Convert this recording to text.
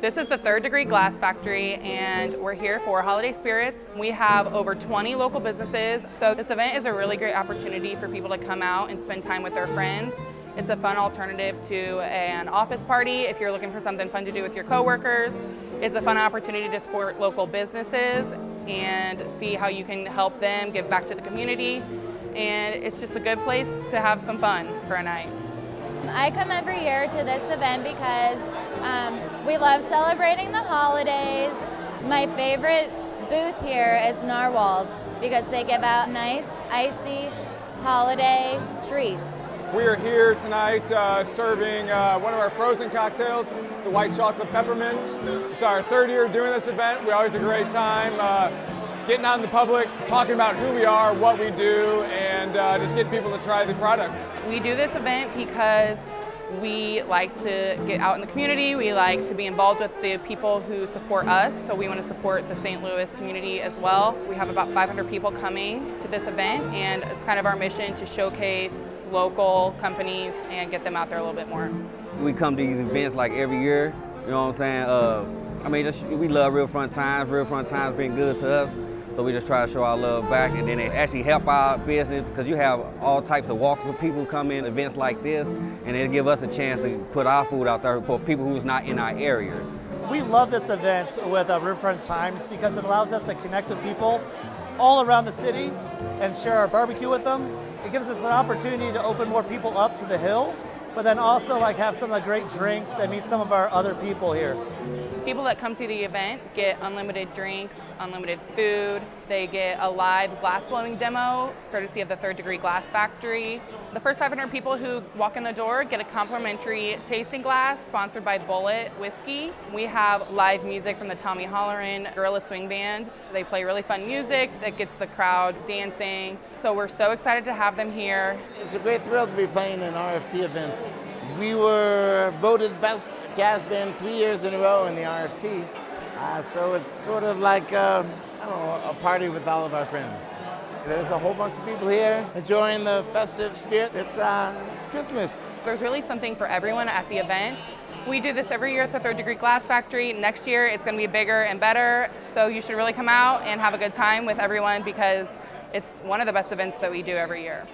This is the Third Degree Glass Factory, and we're here for Holiday Spirits. We have over 20 local businesses, so this event is a really great opportunity for people to come out and spend time with their friends. It's a fun alternative to an office party if you're looking for something fun to do with your coworkers. It's a fun opportunity to support local businesses and see how you can help them give back to the community. And it's just a good place to have some fun for a night. I come every year to this event because we love celebrating the holidays. My favorite booth here is Narwhals because they give out nice, icy holiday treats. We are here tonight serving one of our frozen cocktails, the white chocolate peppermint. It's our third year doing this event. We always have a great time getting out in the public, talking about who we are, what we do, and just getting people to try the product. We do this event because we like to get out in the community. We like to be involved with the people who support us, so we want to support the St. Louis community as well. We have about 500 people coming to this event, and it's kind of our mission to showcase local companies and get them out there a little bit more. We come to these events like every year, you know what I'm saying? We love Real Front Times. Real Front Times been good to us. So we just try to show our love back, and then it actually help our business because you have all types of walks of people come in events like this, and it give us a chance to put our food out there for people who's not in our area. We love this event with Riverfront Times because it allows us to connect with people all around the city and share our barbecue with them. It gives us an opportunity to open more people up to the hill, but then also have some of the great drinks and meet some of our other people here. People that come to the event get unlimited drinks, unlimited food. They get a live glass blowing demo, courtesy of the Third Degree Glass Factory. The first 500 people who walk in the door get a complimentary tasting glass sponsored by Bullet Whiskey. We have live music from the Tommy Holleran Gorilla Swing Band. They play really fun music that gets the crowd dancing. So we're so excited to have them here. It's a great thrill to be playing an RFT event. We were voted best jazz band 3 years in a row in the RFT. So it's sort of like a party with all of our friends. There's a whole bunch of people here enjoying the festive spirit. It's Christmas. There's really something for everyone at the event. We do this every year at the Third Degree Glass Factory. Next year it's going to be bigger and better. So you should really come out and have a good time with everyone because it's one of the best events that we do every year.